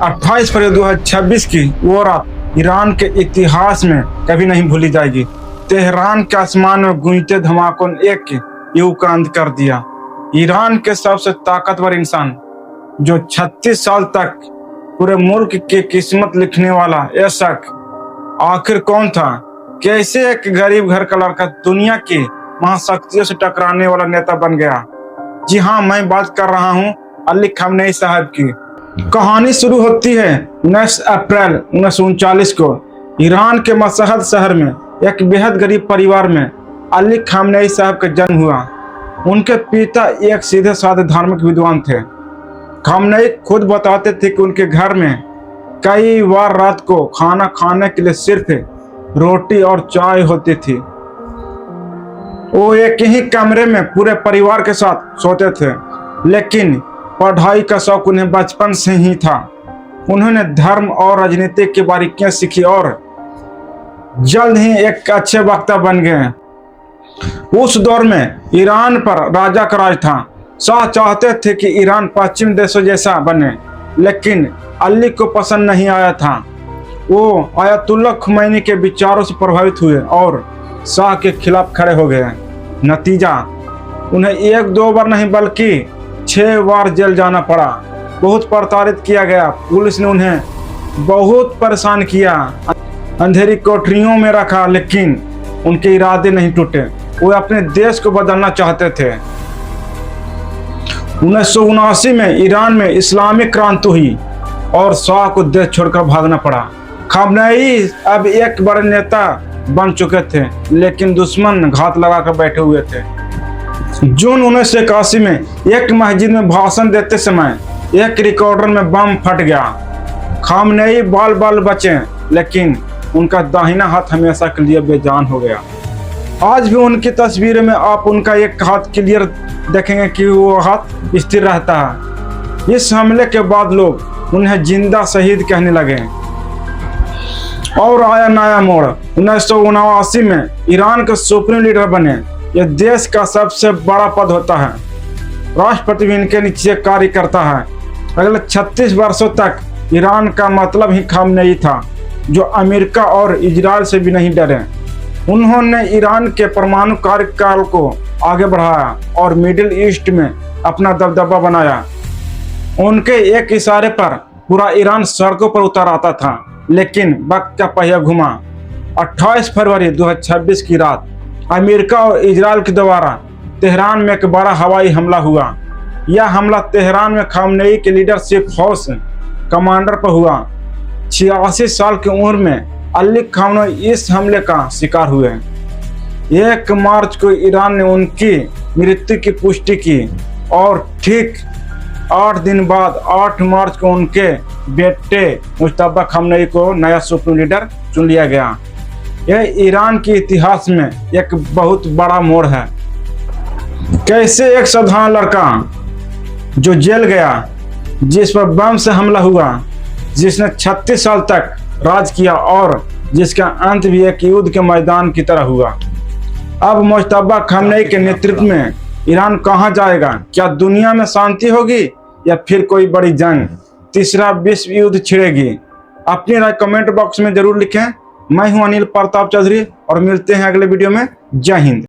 28 फरवरी 2026 की वो रात ईरान के इतिहास में कभी नहीं भूली जाएगी। तेहरान के आसमान में गूंजते धमाकों ने एक युग का अंत कर दिया। ईरान के सबसे ताकतवर इंसान जो 36 साल तक पूरे मुल्क की किस्मत लिखने वाला ये शख्स आखिर कौन था? कैसे एक गरीब घर का लड़का दुनिया की महाशक्तियों से टकराने वाला नेता बन गया? जी हाँ, मैं बात कर रहा हूँ अली खamenei साहब की। कहानी शुरू होती है 19 अप्रैल 1939 को ईरान के मशहद शहर में एक बेहद गरीब परिवार में अली खamenei साहब का जन्म हुआ। उनके पिता एक सीधे साधे धार्मिक विद्वान थे। खamenei खुद बताते थे कि उनके घर में कई बार रात को खाना खाने के लिए सिर्फ रोटी और चाय होती थी। वो एक ही कमरे में पूरे परिवार के साथ सोते थे, लेकिन पढ़ाई का शौक उन्हें बचपन से ही था। उन्होंने धर्म और राजनीति की बारीकियां सीखी और जल्द ही एक अच्छे वक्ता बन गए। उस दौर में ईरान पर राजा का राज था। शाह चाहते थे कि ईरान पश्चिम देशों जैसा बने, लेकिन अली को पसंद नहीं आया था। वो आयतुल्ला खमैनी के विचारों से प्रभावित हुए और शाह के खिलाफ खड़े हो गए। नतीजा, उन्हें एक दो बार नहीं बल्कि 6 बार जेल जाना पड़ा। बहुत प्रताड़ित किया गया। पुलिस ने उन्हें बहुत परेशान किया, अंधेरी कोठरियों में रखा, लेकिन उनके इरादे नहीं टूटे। वो अपने देश को बदलना चाहते थे। 1979 में ईरान में इस्लामिक क्रांति हुई और शाह को देश छोड़कर भागना पड़ा। खamenei अब एक बड़े नेता बन चुके थे, लेकिन दुश्मन घात लगाकर बैठे हुए थे। जून 1981 में एक मस्जिद में भाषण देते समय एक रिकॉर्डर में बम फट गया। खamenei बाल बाल बचे, लेकिन उनका दाहिना हाथ हमेशा के लिए बेजान हो गया। आज भी उनकी तस्वीर में आप उनका एक हाथ क्लियर देखेंगे कि वो हाथ स्थिर रहता है। इस हमले के बाद लोग उन्हें जिंदा शहीद कहने लगे। और आया नया मोड़। 1979 में ईरान के सुप्रीम लीडर बने। यह देश का सबसे बड़ा पद होता है। राष्ट्रपति भी इनके नीचे कार्य करता है। अगले 36 वर्षों तक ईरान का मतलब ही खamenei था, जो अमेरिका और इजराइल से भी नहीं डरे। उन्होंने ईरान के परमाणु कार्यकाल को आगे बढ़ाया और मिडिल ईस्ट में अपना दबदबा बनाया। उनके एक इशारे पर पूरा ईरान सड़कों पर उतर आता था, लेकिन वक्त का पहिया घुमा। 28 फरवरी 2026 की रात अमेरिका और इजराइल के द्वारा तेहरान में एक बड़ा हवाई हमला हुआ। यह हमला तेहरान में खamenei के लीडरशिप फोर्स कमांडर पर हुआ। 86 साल की उम्र में अली खamenei इस हमले का शिकार हुए। 1 मार्च को ईरान ने उनकी मृत्यु की पुष्टि की और ठीक 8 दिन बाद 8 मार्च को उनके बेटे मुश्तबा खamenei को नया सुप्रीम लीडर चुन लिया गया। यह ईरान के इतिहास में एक बहुत बड़ा मोड़ है। कैसे एक साधारण लड़का जो जेल गया, जिस पर बम से हमला हुआ, जिसने 36 साल तक राज किया और जिसका अंत भी एक युद्ध के मैदान की तरह हुआ। अब मुश्तबा खamenei के नेतृत्व में ईरान कहां जाएगा? क्या दुनिया में शांति होगी या फिर कोई बड़ी जंग, तीसरा विश्व युद्ध छिड़ेगी? अपनी राय कमेंट बॉक्स में जरूर लिखें। मैं हूं अनिल प्रताप चौधरी और मिलते हैं अगले वीडियो में। जय हिंद।